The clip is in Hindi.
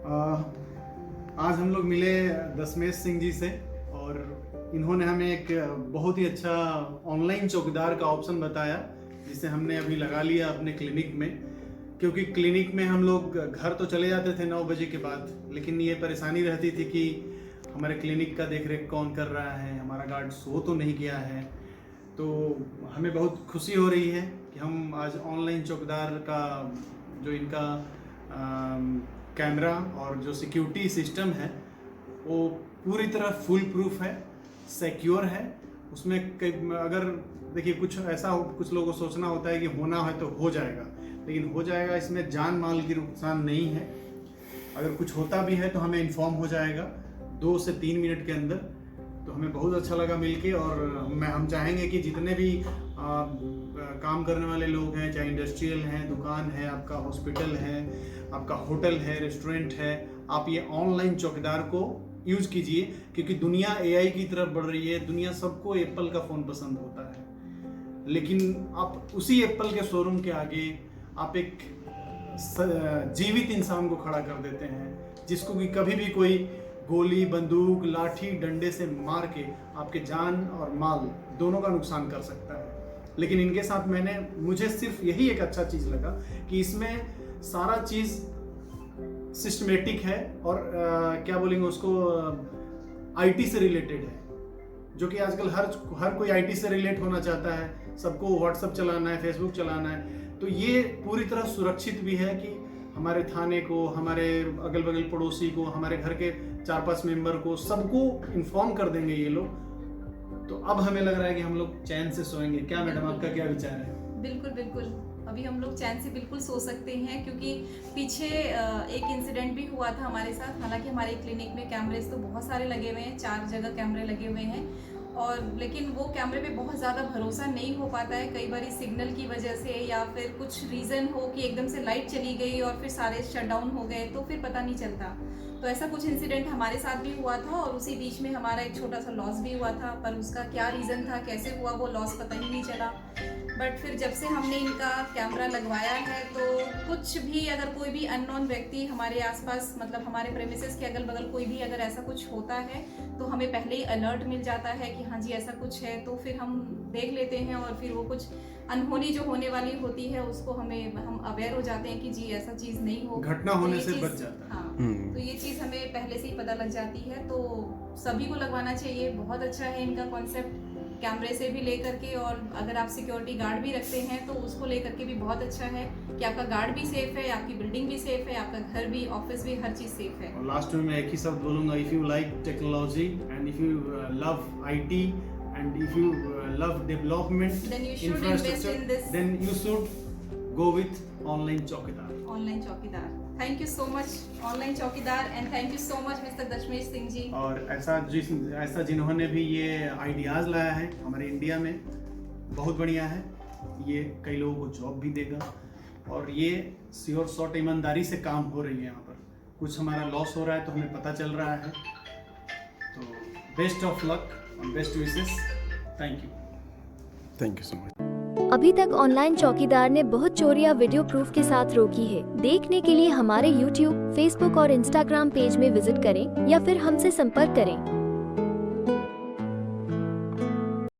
आज हम लोग मिले दशमेश सिंह जी से और इन्होंने हमें एक बहुत ही अच्छा ऑनलाइन चौकीदार का ऑप्शन बताया, जिसे हमने अभी लगा लिया अपने क्लिनिक में। क्योंकि क्लिनिक में हम लोग घर तो चले जाते थे 9 बजे के बाद, लेकिन ये परेशानी रहती थी कि हमारे क्लिनिक का देखरेख कौन कर रहा है, हमारा गार्ड सो तो नहीं गया है। तो हमें बहुत खुशी हो रही है कि हम आज ऑनलाइन चौकीदार का जो इनका कैमरा और जो सिक्योरिटी सिस्टम है वो पूरी तरह फुल प्रूफ है, सिक्योर है। उसमें कई अगर देखिए कुछ लोगों को सोचना होता है कि होना है तो हो जाएगा, लेकिन हो जाएगा, इसमें जान माल की नुकसान नहीं है। अगर कुछ होता भी है तो हमें इन्फॉर्म हो जाएगा 2 से 3 मिनट के अंदर। तो हमें बहुत अच्छा लगा मिलके, और हम चाहेंगे कि जितने भी काम करने वाले लोग हैं, चाहे इंडस्ट्रियल हैं, दुकान है, आपका हॉस्पिटल है, आपका होटल है, रेस्टोरेंट है, आप ये ऑनलाइन चौकीदार को यूज़ कीजिए। क्योंकि दुनिया AI की तरफ बढ़ रही है। दुनिया सबको एप्पल का फ़ोन पसंद होता है, लेकिन आप उसी एप्पल के शोरूम के आगे आप एक जीवित इंसान को खड़ा कर देते हैं, जिसको कि कभी भी कोई गोली, बंदूक, लाठी, डंडे से मार के आपके जान और माल दोनों का नुकसान कर सकता है। लेकिन इनके साथ मुझे सिर्फ यही एक अच्छा चीज़ लगा कि इसमें सारा चीज़ सिस्टमेटिक है और क्या बोलेंगे उसको, IT से रिलेटेड है, जो कि आजकल हर कोई IT से रिलेट होना चाहता है। सबको व्हाट्सएप चलाना है, फेसबुक चलाना है। तो ये पूरी तरह सुरक्षित भी है कि हमारे थाने को, हमारे अगल बगल पड़ोसी को, हमारे घर के 4-5 मेंबर को, सबको इन्फॉर्म कर देंगे ये लोग। तो अब हमें लग रहा है कि हम लोग चैन से सोएंगे। क्या मैडम, आपका क्या विचार है? बिल्कुल बिल्कुल, अभी हम लोग चैन से बिल्कुल सो सकते हैं, क्योंकि पीछे एक इंसिडेंट भी हुआ था हमारे साथ। हालांकि हमारे क्लिनिक में कैमरेज तो बहुत सारे लगे हुए हैं, 4 जगह कैमरे लगे हुए हैं, और लेकिन वो कैमरे पे बहुत ज़्यादा भरोसा नहीं हो पाता है। कई बार सिग्नल की वजह से या फिर कुछ रीज़न हो कि एकदम से लाइट चली गई और फिर सारे शट डाउन हो गए, तो फिर पता नहीं चलता। तो ऐसा कुछ इंसिडेंट हमारे साथ भी हुआ था, और उसी बीच में हमारा एक छोटा सा लॉस भी हुआ था। पर उसका क्या रीज़न था, कैसे हुआ, वो लॉस पता ही नहीं चला। बट फिर जब से हमने इनका कैमरा लगवाया है, तो कुछ भी अगर कोई भी अननोन व्यक्ति हमारे आसपास, मतलब हमारे प्रेमिसेस के अगल बगल कोई भी अगर ऐसा कुछ होता है, तो हमें पहले ही अलर्ट मिल जाता है कि हाँ जी ऐसा कुछ है। तो फिर हम देख लेते हैं, और फिर वो कुछ अनहोनी जो होने वाली होती है उसको हम अवेयर हो जाते हैं कि जी ऐसा चीज़ नहीं हो, घटना होने से बच जाता है। हाँ, तो ये चीज़ हमें पहले से ही पता लग जाती है। तो सभी को लगवाना चाहिए। बहुत अच्छा है इनका कॉन्सेप्ट, कैमरे से भी लेकर के, और अगर आप सिक्योरिटी गार्ड भी रखते हैं तो उसको लेकर के भी बहुत अच्छा है कि आपका गार्ड भी सेफ है, आपकी बिल्डिंग भी सेफ है, आपका घर भी, ऑफिस भी, हर चीज़ सेफ है। और लास्ट में मैं एक ही शब्द बोलूँगा, if you like technology and if you love IT and if you love development, then you should invest in this, then you should go with online Chowkidar. Online Chowkidar. Thank you so much online Chowkidar, and thank you so much mister Dashmesh Singh ji. और ऐसा जिन्होंने भी ये आइडियाज़ लाया है हमारे इंडिया में, बहुत बढ़िया है। ये कई लोगों को जॉब भी देगा, और ये श्योर शॉर्ट ईमानदारी से काम हो रही है यहाँ पर। कुछ हमारा लॉस हो रहा है तो हमें पता चल रहा है। तो बेस्ट ऑफ लक और best wishes. Thank you so much. अभी तक ऑनलाइन चौकीदार ने बहुत चोरियां वीडियो प्रूफ के साथ रोकी है। देखने के लिए हमारे YouTube, Facebook और Instagram पेज में विजिट करें या फिर हमसे संपर्क करें।